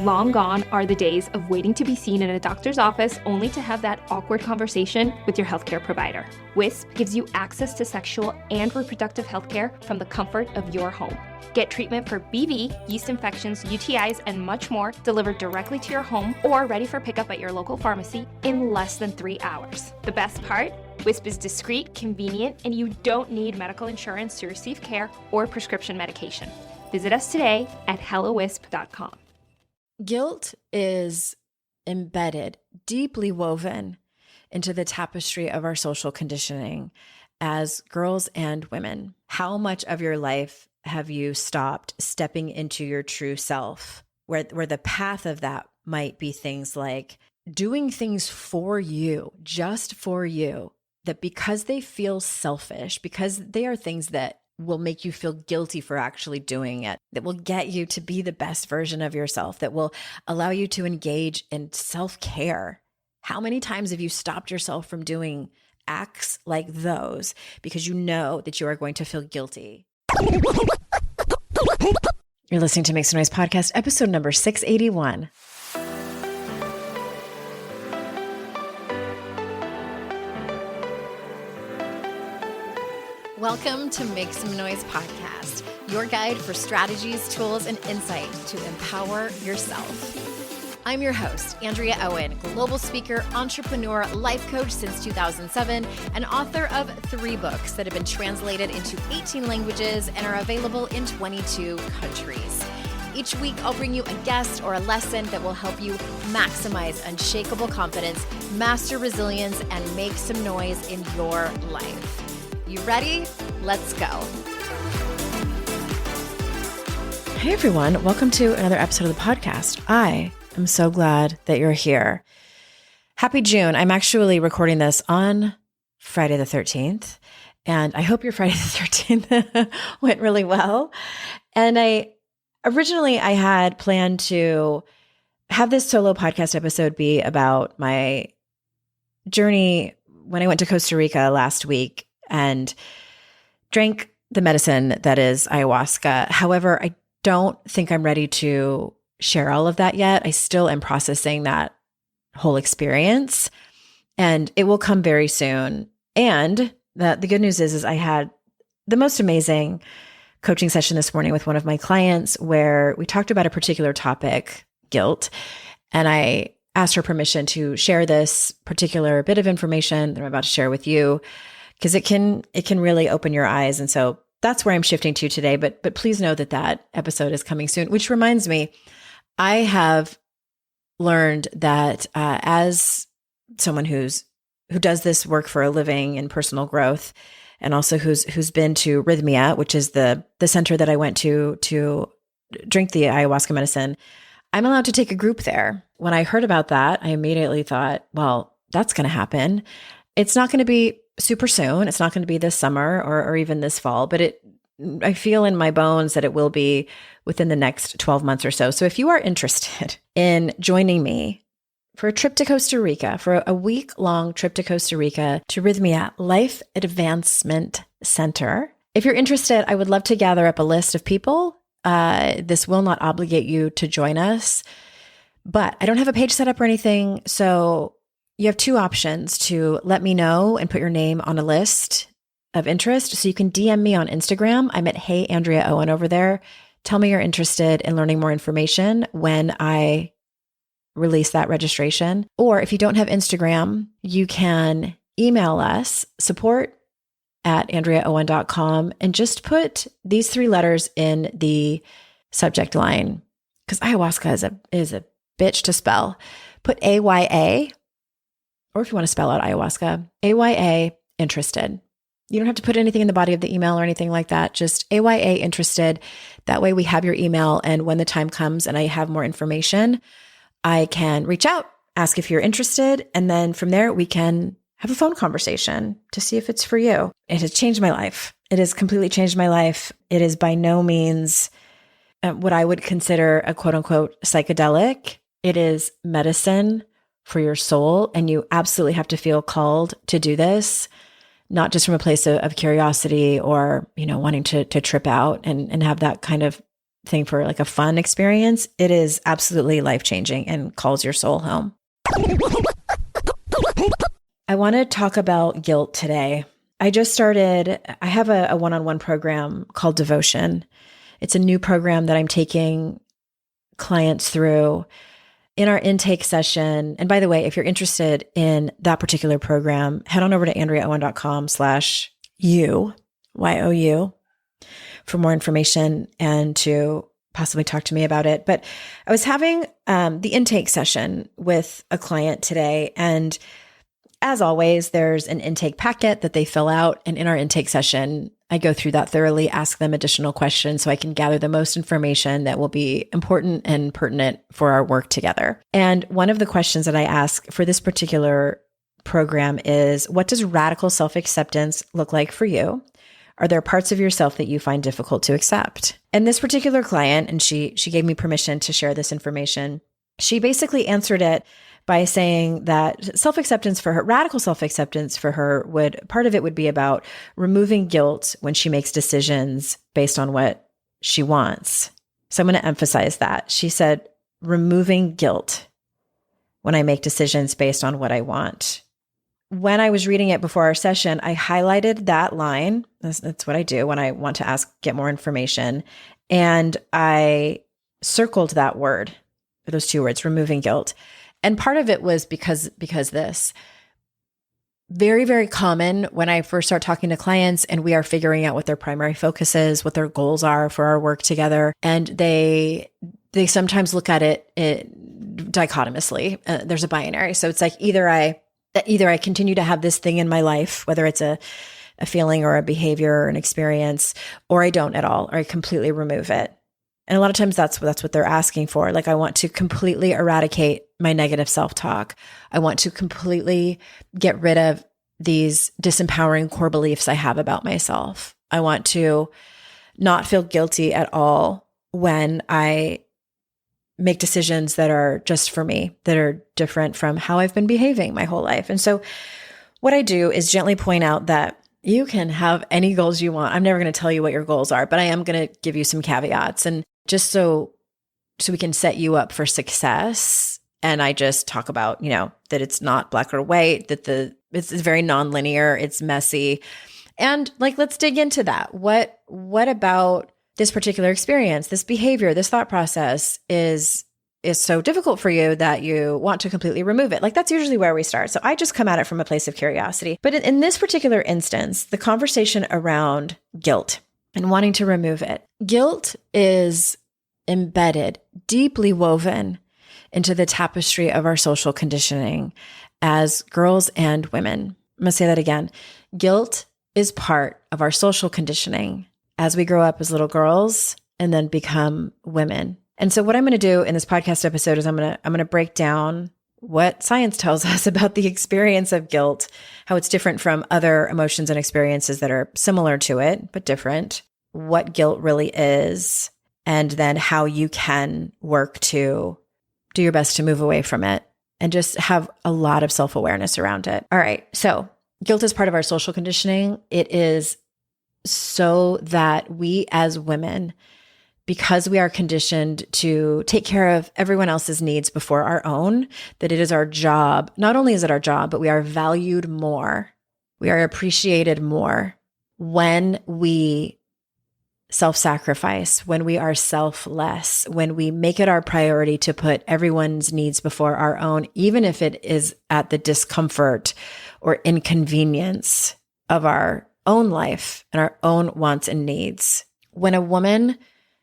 Long gone are the days of waiting to be seen in a doctor's office only to have that awkward conversation with your healthcare provider. Wisp gives you access to sexual and reproductive healthcare from the comfort of your home. Get treatment for BV, yeast infections, UTIs, and much more delivered directly to your home or ready for pickup at your local pharmacy in less than 3 hours. The best part? Wisp is discreet, convenient, and you don't need medical insurance to receive care or prescription medication. Visit us today at hellowisp.com. Guilt is embedded, deeply woven into the tapestry of our social conditioning as girls and women. How much of your life have you stopped stepping into your true self, where the path of that might be things like doing things for you, just for you, that because they feel selfish, because they are things that will make you feel guilty for actually doing it, that will get you to be the best version of yourself, that will allow you to engage in self-care. How many times have you stopped yourself from doing acts like those because you know that you are going to feel guilty? You're listening to Make Some Noise Podcast, episode number 681. Welcome to Make Some Noise Podcast, your guide for strategies, tools, and insight to empower yourself. I'm your host, Andrea Owen, global speaker, entrepreneur, life coach since 2007, and author of 3 books that have been translated into 18 languages and are available in 22 countries. Each week, I'll bring you a guest or a lesson that will help you maximize unshakable confidence, master resilience, and make some noise in your life. You ready? Let's go. Hey everyone, welcome to another episode of the podcast. I am so glad that you're here. Happy June. I'm actually recording this on Friday the 13th, and I hope your Friday the 13th went really well. And I had planned to have this solo podcast episode be about my journey when I went to Costa Rica last week and drank the medicine that is ayahuasca. However, I don't think I'm ready to share all of that yet. I still am processing that whole experience, and it will come very soon. And the good news is I had the most amazing coaching session this morning with one of my clients where we talked about a particular topic, guilt, and I asked her permission to share this particular bit of information that I'm about to share with you, because it can really open your eyes. And so that's where I'm shifting to today. But please know that episode is coming soon, which reminds me, I have learned that as someone who does this work for a living in personal growth, and also who's been to Rhythmia, which is the center that I went to drink the ayahuasca medicine, I'm allowed to take a group there. When I heard about that, I immediately thought, well, that's going to happen. It's not going to be super soon. It's not going to be this summer or even this fall, but I feel in my bones that it will be within the next 12 months or so. So if you are interested in joining me for a trip to Costa Rica, for a week-long trip to Costa Rica to Rhythmia Life Advancement Center, if you're interested, I would love to gather up a list of people. This will not obligate you to join us, but I don't have a page set up or anything. So you have 2 options to let me know and put your name on a list of interest. So you can DM me on Instagram. I'm at Hey Andrea Owen over there. Tell me you're interested in learning more information when I release that registration. Or if you don't have Instagram, you can email us, support@andreaowen.com, and just put these 3 letters in the subject line, because ayahuasca is a bitch to spell. Put AYA, or if you want to spell out ayahuasca, AYA interested. You don't have to put anything in the body of the email or anything like that. Just AYA interested. That way we have your email. And when the time comes and I have more information, I can reach out, ask if you're interested. And then from there, we can have a phone conversation to see if it's for you. It has changed my life. It has completely changed my life. It is by no means what I would consider a quote unquote psychedelic. It is medicine for your soul. And you absolutely have to feel called to do this, not just from a place of curiosity or, wanting to trip out and have that kind of thing for like a fun experience, it is absolutely life-changing and calls your soul home. I want to talk about guilt today. I have a one-on-one program called Devotion. It's a new program that I'm taking clients through in our intake session. And by the way, if you're interested in that particular program, head on over to AndreaOwen.com/you, YOU, for more information and to possibly talk to me about it. But I was having the intake session with a client today. And as always, there's an intake packet that they fill out. And in our intake session, I go through that thoroughly, ask them additional questions so I can gather the most information that will be important and pertinent for our work together. And one of the questions that I ask for this particular program is, what does radical self-acceptance look like for you? Are there parts of yourself that you find difficult to accept? And this particular client, and she gave me permission to share this information, she basically answered it by saying that radical self-acceptance for her part of it would be about removing guilt when she makes decisions based on what she wants. So I'm going to emphasize that. She said, removing guilt when I make decisions based on what I want. When I was reading it before our session, I highlighted that line. That's what I do when I want to get more information. And I circled that word, those two words, removing guilt. And part of it was because this very, very common when I first start talking to clients and we are figuring out what their primary focus is, what their goals are for our work together. And they sometimes look at it dichotomously. There's a binary. So it's like either I continue to have this thing in my life, whether it's a feeling or a behavior or an experience, or I don't at all, or I completely remove it. And a lot of times that's what they're asking for. Like, I want to completely eradicate my negative self-talk. I want to completely get rid of these disempowering core beliefs I have about myself. I want to not feel guilty at all when I make decisions that are just for me, that are different from how I've been behaving my whole life. And so what I do is gently point out that you can have any goals you want. I'm never going to tell you what your goals are, but I am going to give you some caveats. And just so we can set you up for success. And I just talk about, that it's not black or white, that it's very nonlinear, it's messy. And let's dig into that. What about this particular experience, this behavior, this thought process is so difficult for you that you want to completely remove it? That's usually where we start. So I just come at it from a place of curiosity. But in this particular instance, the conversation around guilt and wanting to remove it, guilt is embedded, deeply woven into the tapestry of our social conditioning as girls and women. I'm going to say that again. Guilt is part of our social conditioning as we grow up as little girls and then become women. And so what I'm going to do in this podcast episode is I'm going to break down what science tells us about the experience of guilt, how it's different from other emotions and experiences that are similar to it, but different, what guilt really is, and then how you can work to do your best to move away from it and just have a lot of self-awareness around it. All right. So guilt is part of our social conditioning. It is so that we as women, because we are conditioned to take care of everyone else's needs before our own, that it is our job. Not only is it our job, but we are valued more. We are appreciated more when we self-sacrifice, when we are selfless, when we make it our priority to put everyone's needs before our own, even if it is at the discomfort or inconvenience of our own life and our own wants and needs. When a woman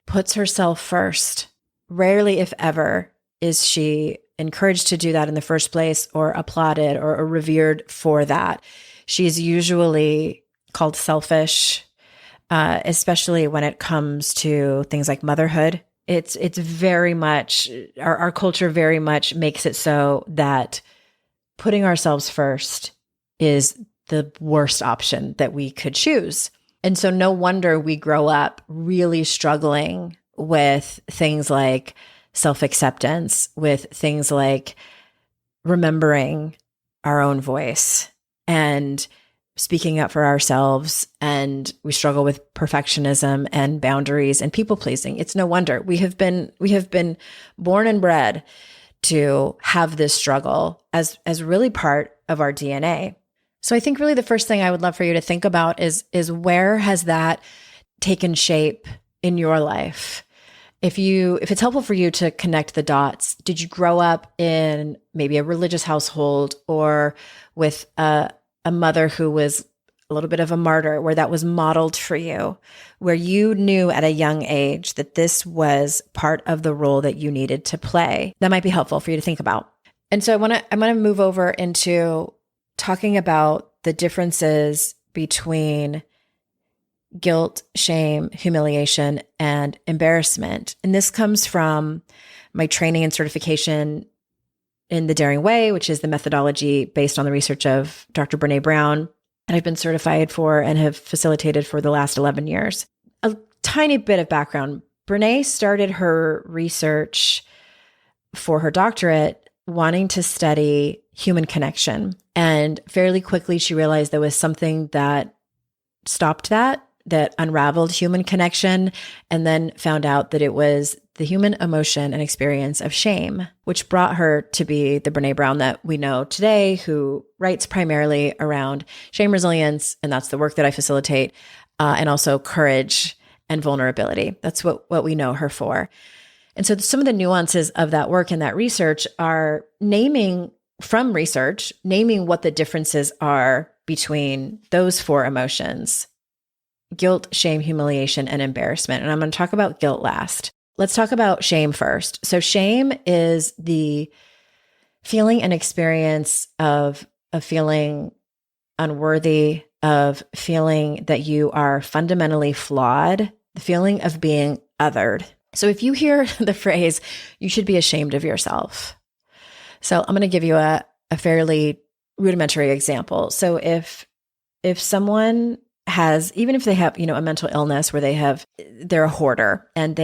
puts herself first, rarely, if ever, is she encouraged to do that in the first place or applauded or revered for that. She is usually called selfish, especially when it comes to things like motherhood. It's very much, our culture very much makes it so that putting ourselves first is the worst option that we could choose. And so no wonder we grow up really struggling with things like self-acceptance, with things like remembering our own voice and speaking up for ourselves, and we struggle with perfectionism and boundaries and people pleasing. It's no wonder we have been born and bred to have this struggle as really part of our DNA. So I think really the first thing I would love for you to think about is where has that taken shape in your life? If it's helpful for you to connect the dots, did you grow up in maybe a religious household or with a mother who was a little bit of a martyr, where that was modeled for you, where you knew at a young age that this was part of the role that you needed to play? That might be helpful for you to think about. And so I'm going to move over into talking about the differences between guilt, shame, humiliation, and embarrassment. And this comes from my training and certification in the Daring Way, which is the methodology based on the research of Dr. Brené Brown. And I've been certified for and have facilitated for the last 11 years. A tiny bit of background. Brené started her research for her doctorate wanting to study human connection. And fairly quickly, she realized there was something that stopped that unraveled human connection, and then found out that it was the human emotion and experience of shame, which brought her to be the Brené Brown that we know today, who writes primarily around shame resilience. And that's the work that I facilitate, and also courage and vulnerability. That's what we know her for. And so some of the nuances of that work and that research are naming what the differences are between those four emotions: guilt, shame, humiliation, and embarrassment. And I'm going to talk about guilt last. Let's talk about shame first. So shame is the feeling and experience of feeling unworthy, of feeling that you are fundamentally flawed, the feeling of being othered. So if you hear the phrase, you should be ashamed of yourself. So I'm going to give you a fairly rudimentary example. So if someone has, even if they have, a mental illness where they're a hoarder, and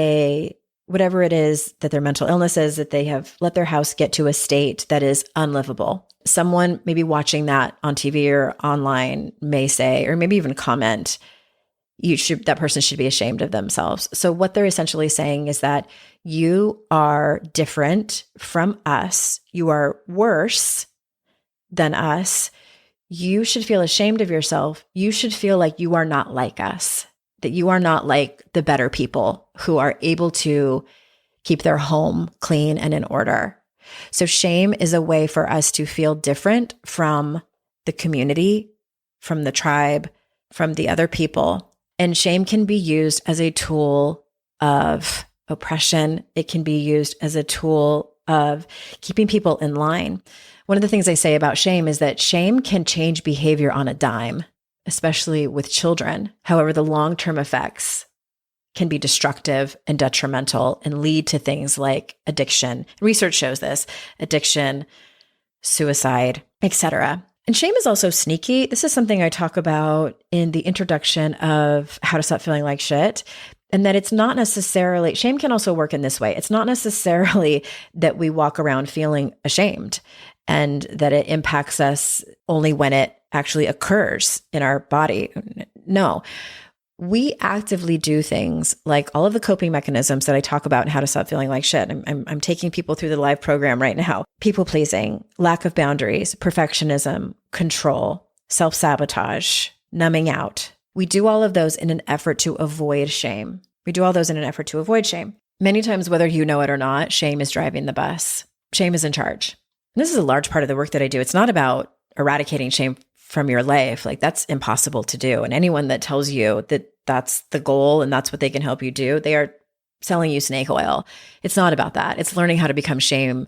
whatever it is that their mental illness is, that they have let their house get to a state that is unlivable. Someone maybe watching that on TV or online may say, or maybe even comment, that person should be ashamed of themselves. So what they're essentially saying is that you are different from us. You are worse than us. You should feel ashamed of yourself. You should feel like you are not like us, that you are not like the better people who are able to keep their home clean and in order. So shame is a way for us to feel different from the community, from the tribe, from the other people. And shame can be used as a tool of oppression. It can be used as a tool of keeping people in line. One of the things I say about shame is that shame can change behavior on a dime, especially with children. However, the long-term effects can be destructive and detrimental and lead to things like addiction. Research shows this: addiction, suicide, etc. And shame is also sneaky. This is something I talk about in the introduction of How to Stop Feeling Like Shit. And that it's not necessarily, shame can also work in this way. It's not necessarily that we walk around feeling ashamed and that it impacts us only when it actually occurs in our body. No, we actively do things like all of the coping mechanisms that I talk about in How to Stop Feeling Like Shit. I'm taking people through the live program right now. People pleasing, lack of boundaries, perfectionism, control, self-sabotage, numbing out. We do all of those in an effort to avoid shame. Many times, whether you know it or not, shame is driving the bus. Shame is in charge. And this is a large part of the work that I do. It's not about eradicating shame from your life. Like, that's impossible to do. And anyone that tells you that that's the goal and that's what they can help you do, they are selling you snake oil. It's not about that. It's learning how to become shame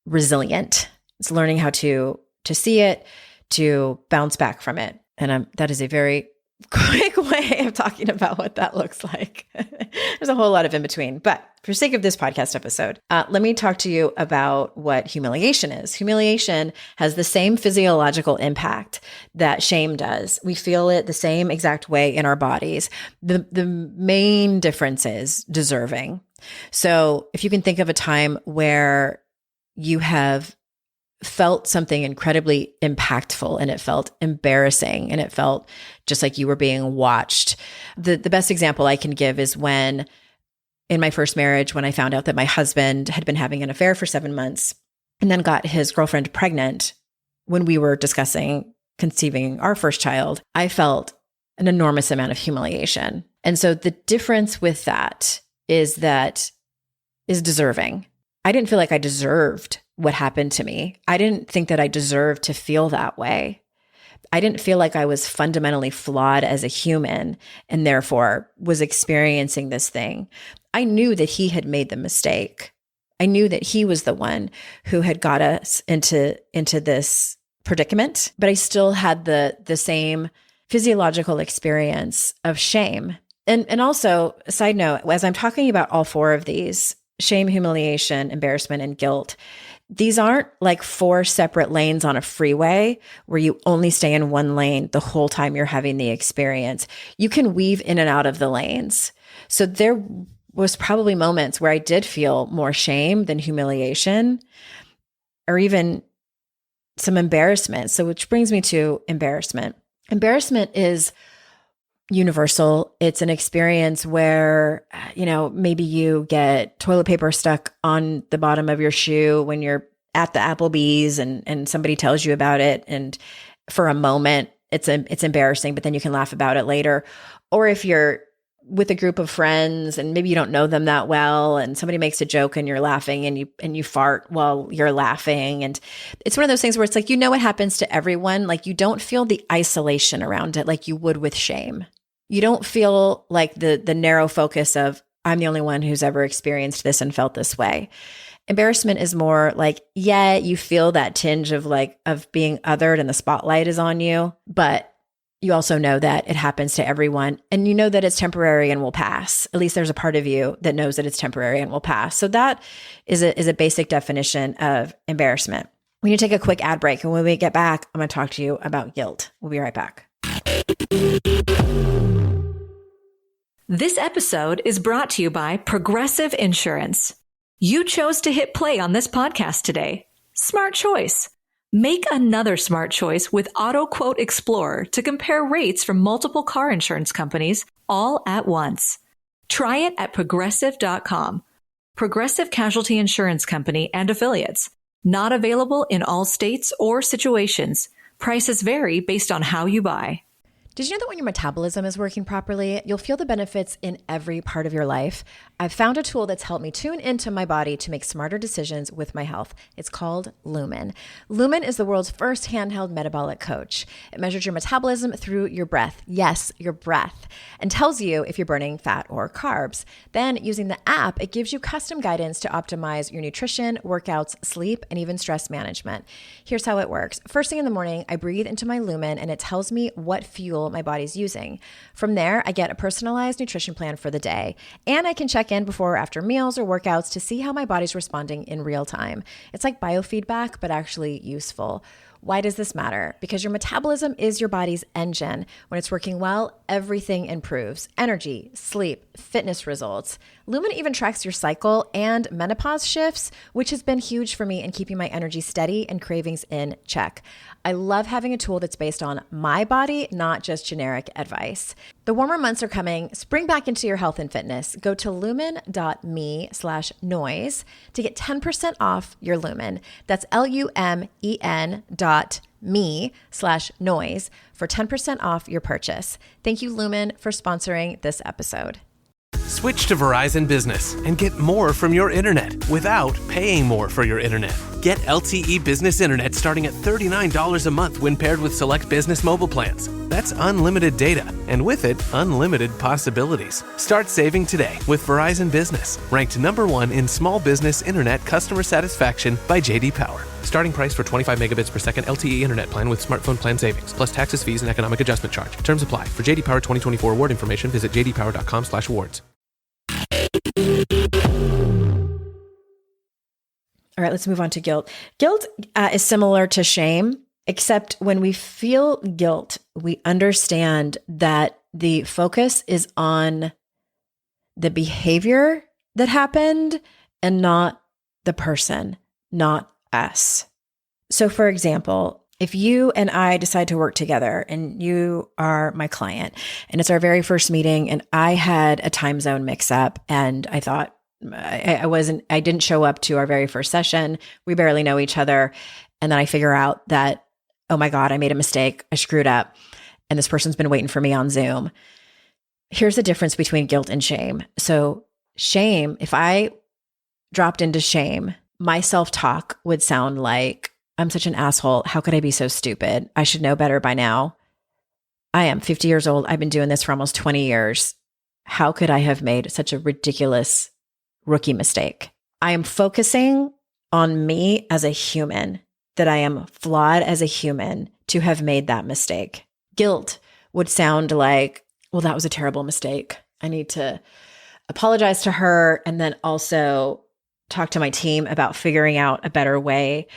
resilient. It's learning how to see it, to bounce back from it. And that is a very quick way of talking about what that looks like. There's a whole lot of in between, but for sake of this podcast episode, let me talk to you about what humiliation is. Humiliation has the same physiological impact that shame does. We feel it the same exact way in our bodies. The main difference is deserving. So if you can think of a time where you have felt something incredibly impactful, and it felt embarrassing, and it felt just like you were being watched. The best example I can give is when in my first marriage, when I found out that my husband had been having an affair for 7 months and then got his girlfriend pregnant when we were discussing conceiving our first child, I felt an enormous amount of humiliation. And so the difference with that is deserving. I didn't feel like I deserved what happened to me. I didn't think that I deserved to feel that way. I didn't feel like I was fundamentally flawed as a human and therefore was experiencing this thing. I knew that he had made the mistake. I knew that he was the one who had got us into this predicament, but I still had the same physiological experience of shame. And also, a side note, as I'm talking about all four of these, shame, humiliation, embarrassment, and guilt, these aren't like four separate lanes on a freeway where you only stay in one lane the whole time you're having the experience. You can weave in and out of the lanes. So there was probably moments where I did feel more shame than humiliation, or even some embarrassment. So which brings me to embarrassment. Embarrassment is universal. It's an experience where, maybe you get toilet paper stuck on the bottom of your shoe when you're at the Applebee's and somebody tells you about it. And for a moment, it's embarrassing, but then you can laugh about it later. Or if you're with a group of friends and maybe you don't know them that well and somebody makes a joke and you're laughing and you fart while you're laughing. And it's one of those things where it's like, what happens to everyone. Like you don't feel the isolation around it like you would with shame. You don't feel like the narrow focus of, I'm the only one who's ever experienced this and felt this way. Embarrassment is more like, yeah, you feel that tinge of being othered and the spotlight is on you, but you also know that it happens to everyone and you know that it's temporary and will pass. At least there's a part of you that knows that it's temporary and will pass. So that is a basic definition of embarrassment. We need to take a quick ad break. And when we get back, I'm going to talk to you about guilt. We'll be right back. This episode is brought to you by Progressive Insurance. You chose to hit play on this podcast today. Smart choice. Make another smart choice with Auto Quote Explorer to compare rates from multiple car insurance companies all at once. Try it at progressive.com. Progressive Casualty Insurance Company and Affiliates. Not available in all states or situations. Prices vary based on how you buy. Did you know that when your metabolism is working properly, you'll feel the benefits in every part of your life? I've found a tool that's helped me tune into my body to make smarter decisions with my health. It's called Lumen. Lumen is the world's first handheld metabolic coach. It measures your metabolism through your breath. Yes, your breath. And tells you if you're burning fat or carbs. Then using the app, it gives you custom guidance to optimize your nutrition, workouts, sleep, and even stress management. Here's how it works. First thing in the morning, I breathe into my Lumen and it tells me what fuel my body's using. From there, I get a personalized nutrition plan for the day, and I can check in before or after meals or workouts to see how my body's responding in real time. It's like biofeedback, but actually useful. Why does this matter? Because your metabolism is your body's engine. When it's working well, everything improves. Energy, sleep, fitness results. Lumen even tracks your cycle and menopause shifts, which has been huge for me in keeping my energy steady and cravings in check. I love having a tool that's based on my body, not just generic advice. The warmer months are coming. Spring back into your health and fitness. Go to lumen.me/noise to get 10% off your Lumen. That's lumen.me/noise for 10% off your purchase. Thank you, Lumen, for sponsoring this episode. Switch to Verizon Business and get more from your internet without paying more for your internet. Get LTE Business Internet starting at $39 a month when paired with select business mobile plans. That's unlimited data, and with it, unlimited possibilities. Start saving today with Verizon Business, ranked #1 in small business internet customer satisfaction by J.D. Power. Starting price for 25 megabits per second LTE internet plan with smartphone plan savings, plus taxes, fees, and economic adjustment charge. Terms apply. For J.D. Power 2024 award information, visit jdpower.com/awards. All right, let's move on to guilt. Guilt is similar to shame, except when we feel guilt, we understand that the focus is on the behavior that happened and not the person, not us. So for example, if you and I decide to work together and you are my client and it's our very first meeting and I had a time zone mix up and I thought I didn't show up to our very first session. We barely know each other. And then I figure out that, oh my God, I made a mistake. I screwed up. And this person's been waiting for me on Zoom. Here's the difference between guilt and shame. So shame, if I dropped into shame, my self-talk would sound like, I'm such an asshole. How could I be so stupid? I should know better by now. I am 50 years old. I've been doing this for almost 20 years. How could I have made such a ridiculous rookie mistake? I am focusing on me as a human, that I am flawed as a human to have made that mistake. Guilt would sound like, well, that was a terrible mistake. I need to apologize to her and then also talk to my team about figuring out a better way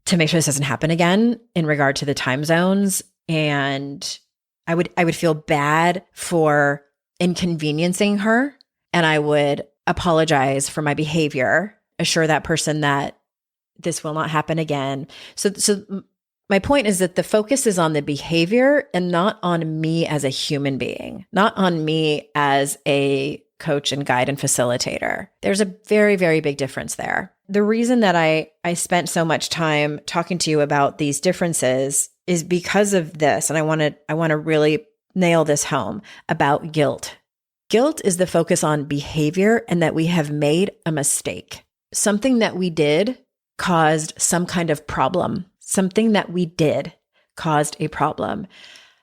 to make sure this doesn't happen again in regard to the time zones. And I would feel bad for inconveniencing her, and I would apologize for my behavior, assure that person that this will not happen again. So my point is that the focus is on the behavior and not on me as a human being, not on me as a coach and guide and facilitator. There's a very, very big difference there. The reason that I spent so much time talking to you about these differences is because of this. And I want to really nail this home about guilt. Guilt is the focus on behavior and that we have made a mistake. Something that we did caused some kind of problem. Something that we did caused a problem.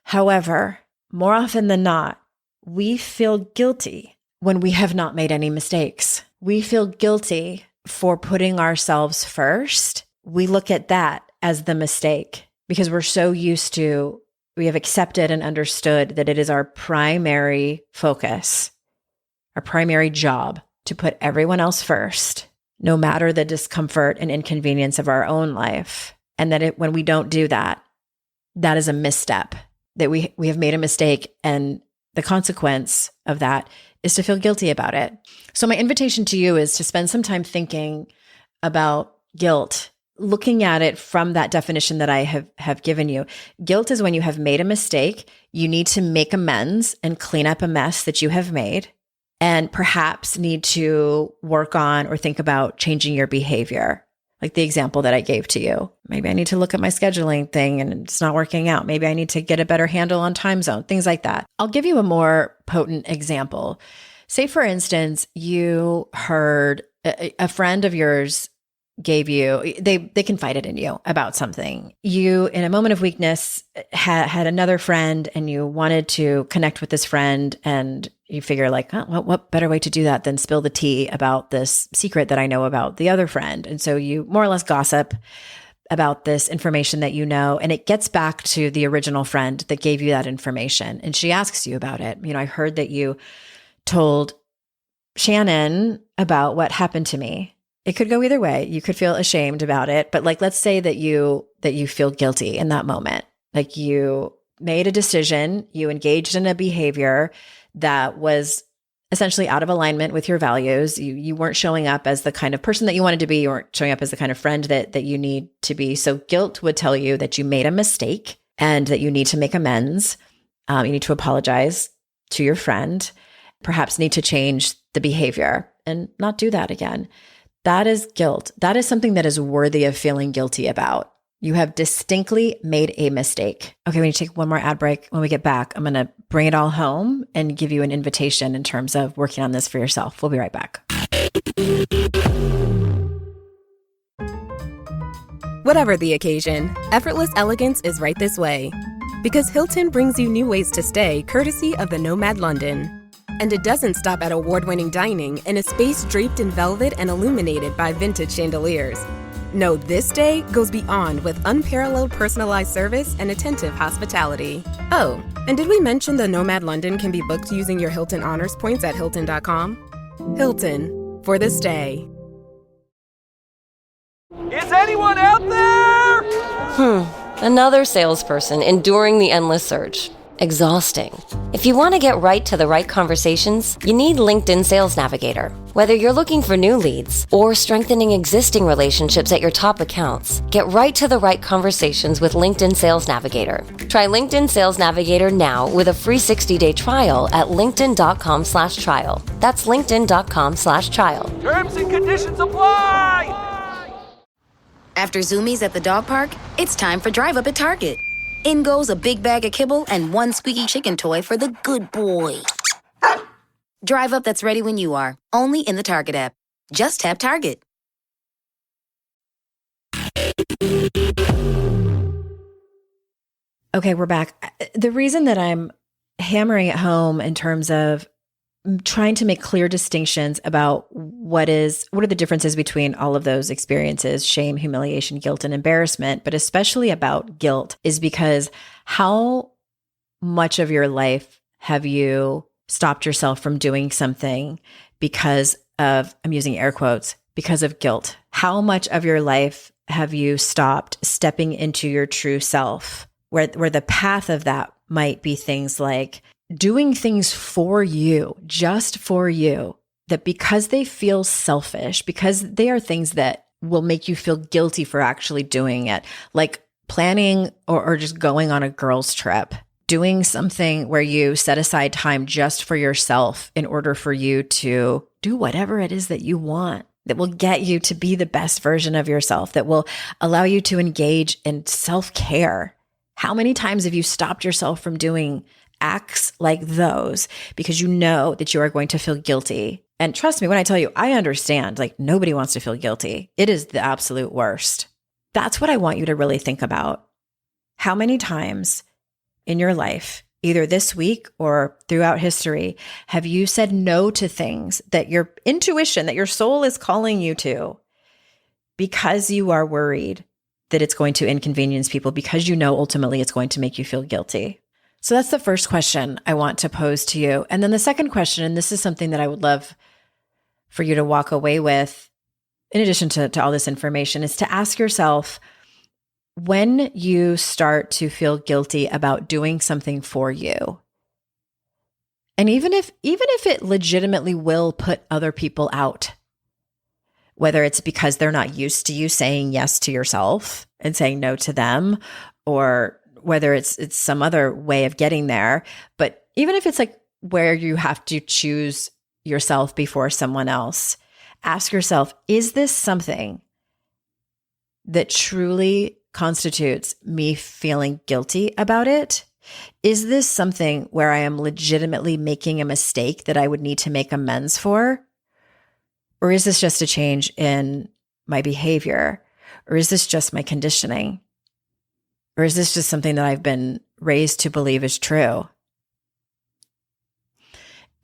However, more often than not, we feel guilty when we have not made any mistakes. We feel guilty for putting ourselves first. We look at that as the mistake because we're so used to, we have accepted and understood that it is our primary focus, our primary job to put everyone else first, no matter the discomfort and inconvenience of our own life. And that when we don't do that, that is a misstep, that we have made a mistake. And the consequence of that is to feel guilty about it. So my invitation to you is to spend some time thinking about guilt, looking at it from that definition that I have given you. Guilt is when you have made a mistake, you need to make amends and clean up a mess that you have made, and perhaps need to work on or think about changing your behavior. Like the example that I gave to you. Maybe I need to look at my scheduling thing and it's not working out. Maybe I need to get a better handle on time zone, things like that. I'll give you a more potent example. Say, for instance, you heard a friend of yours gave you, they confided in you about something. You, in a moment of weakness, had another friend and you wanted to connect with this friend, and you figure like, oh, what better way to do that than spill the tea about this secret that I know about the other friend? And so you more or less gossip about this information that you know, and it gets back to the original friend that gave you that information. And she asks you about it. I heard that you told Shannon about what happened to me. It could go either way. You could feel ashamed about it, but like, let's say that you feel guilty in that moment. Like you made a decision, you engaged in a behavior that was essentially out of alignment with your values. You weren't showing up as the kind of person that you wanted to be. You weren't showing up as the kind of friend that you need to be. So guilt would tell you that you made a mistake and that you need to make amends. You need to apologize to your friend, perhaps need to change the behavior and not do that again. That is guilt. That is something that is worthy of feeling guilty about. You have distinctly made a mistake. Okay, we need to take one more ad break. When we get back, I'm going to bring it all home and give you an invitation in terms of working on this for yourself. We'll be right back. Whatever the occasion, effortless elegance is right this way. Because Hilton brings you new ways to stay courtesy of the Nomad London. And it doesn't stop at award-winning dining in a space draped in velvet and illuminated by vintage chandeliers. No, this day goes beyond with unparalleled personalized service and attentive hospitality. Oh, and did we mention the Nomad London can be booked using your Hilton Honors points at Hilton.com? Hilton, for the stay. Is anyone out there? Another salesperson enduring the endless search. exhausting. If you want to get right to the right conversations, you need LinkedIn Sales Navigator. Whether you're looking for new leads or strengthening existing relationships at your top accounts, get right to the right conversations with LinkedIn Sales Navigator. Try LinkedIn Sales Navigator now with a free 60-day trial at linkedin.com/trial. That's linkedin.com/trial. Terms and conditions apply! After Zoomies at the dog park, it's time for Drive Up at Target. In goes a big bag of kibble and one squeaky chicken toy for the good boy. Drive Up that's ready when you are, only in the Target app. Just tap Target. Okay, we're back. The reason that I'm hammering it home in terms of trying to make clear distinctions about what are the differences between all of those experiences, shame, humiliation, guilt, and embarrassment, but especially about guilt, is because how much of your life have you stopped yourself from doing something because of, I'm using air quotes, because of guilt? How much of your life have you stopped stepping into your true self, where the path of that might be things like doing things for you, just for you, that because they feel selfish, because they are things that will make you feel guilty for actually doing it, like planning or just going on a girls' trip, doing something where you set aside time just for yourself in order for you to do whatever it is that you want, that will get you to be the best version of yourself, that will allow you to engage in self-care. How many times have you stopped yourself from doing acts like those because you know that you are going to feel guilty? And trust me when I tell you, I understand, like, nobody wants to feel guilty. It is the absolute worst. That's what I want you to really think about. How many times in your life, either this week or throughout history, have you said no to things that your intuition, that your soul is calling you to, because you are worried that it's going to inconvenience people, because you know ultimately it's going to make you feel guilty? So that's the first question I want to pose to you. And then the second question, and this is something that I would love for you to walk away with, in addition to all this information, is to ask yourself, when you start to feel guilty about doing something for you, and even if it legitimately will put other people out, whether it's because they're not used to you saying yes to yourself and saying no to them, or whether it's some other way of getting there, but even if it's like where you have to choose yourself before someone else, ask yourself, is this something that truly constitutes me feeling guilty about it? Is this something where I am legitimately making a mistake that I would need to make amends for? Or is this just a change in my behavior? Or is this just my conditioning? Or is this just something that I've been raised to believe is true?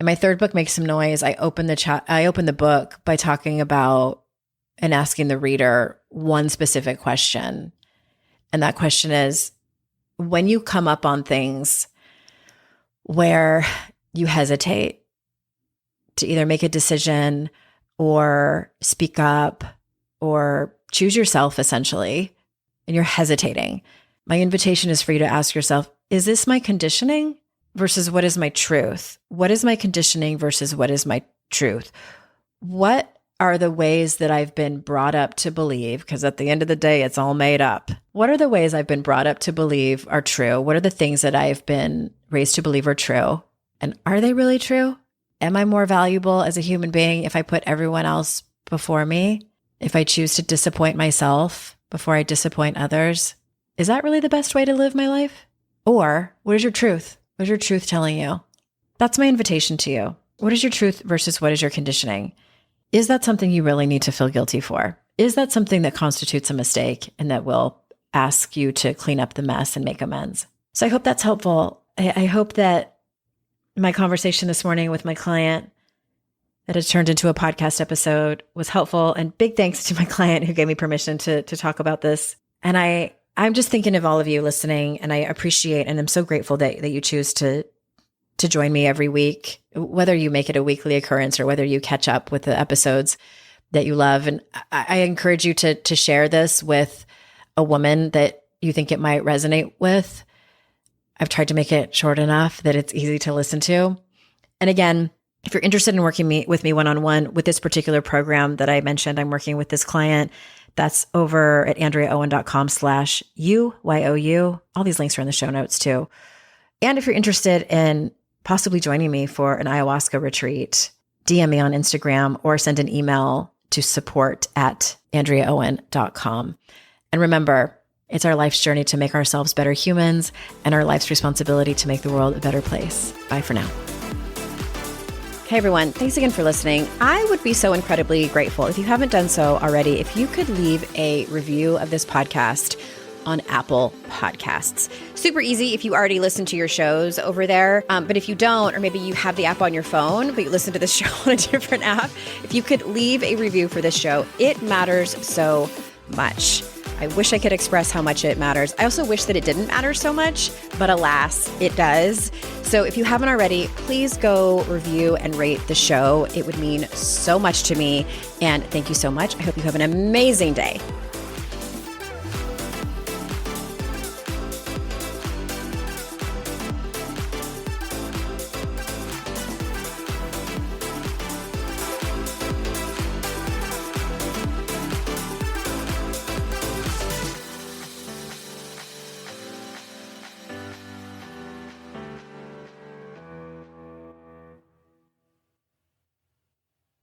In my third book, Make Some Noise, I open the book by talking about and asking the reader one specific question. And that question is, when you come up on things where you hesitate to either make a decision or speak up or choose yourself, essentially, and you're hesitating, my invitation is for you to ask yourself, is this my conditioning versus what is my truth? What is my conditioning versus what is my truth? What are the ways that I've been brought up to believe? Because at the end of the day, it's all made up. What are the ways I've been brought up to believe are true? What are the things that I've been raised to believe are true? And are they really true? Am I more valuable as a human being if I put everyone else before me? If I choose to disappoint myself before I disappoint others? Is that really the best way to live my life? Or what is your truth? What is your truth telling you? That's my invitation to you. What is your truth versus what is your conditioning? Is that something you really need to feel guilty for? Is that something that constitutes a mistake and that will ask you to clean up the mess and make amends? So I hope that's helpful. I hope that my conversation this morning with my client that has turned into a podcast episode was helpful. And big thanks to my client who gave me permission to talk about this. And I'm just thinking of all of you listening, and I appreciate and I'm so grateful that you choose to join me every week, whether you make it a weekly occurrence or whether you catch up with the episodes that you love. And I encourage you to share this with a woman that you think it might resonate with. I've tried to make it short enough that it's easy to listen to. And again, if you're interested in working with me one-on-one with this particular program that I mentioned, I'm working with this client. That's over at AndreaOwen.com/UYOU. All these links are in the show notes too. And if you're interested in possibly joining me for an ayahuasca retreat, DM me on Instagram or send an email to support@AndreaOwen.com. And remember, it's our life's journey to make ourselves better humans and our life's responsibility to make the world a better place. Bye for now. Hey everyone, thanks again for listening. I would be so incredibly grateful if you haven't done so already, if you could leave a review of this podcast on Apple Podcasts. Super easy if you already listen to your shows over there. But if you don't, or maybe you have the app on your phone, but you listen to the show on a different app, if you could leave a review for this show, it matters so much. I wish I could express how much it matters. I also wish that it didn't matter so much, but alas, it does. So if you haven't already, please go review and rate the show. It would mean so much to me. And thank you so much. I hope you have an amazing day.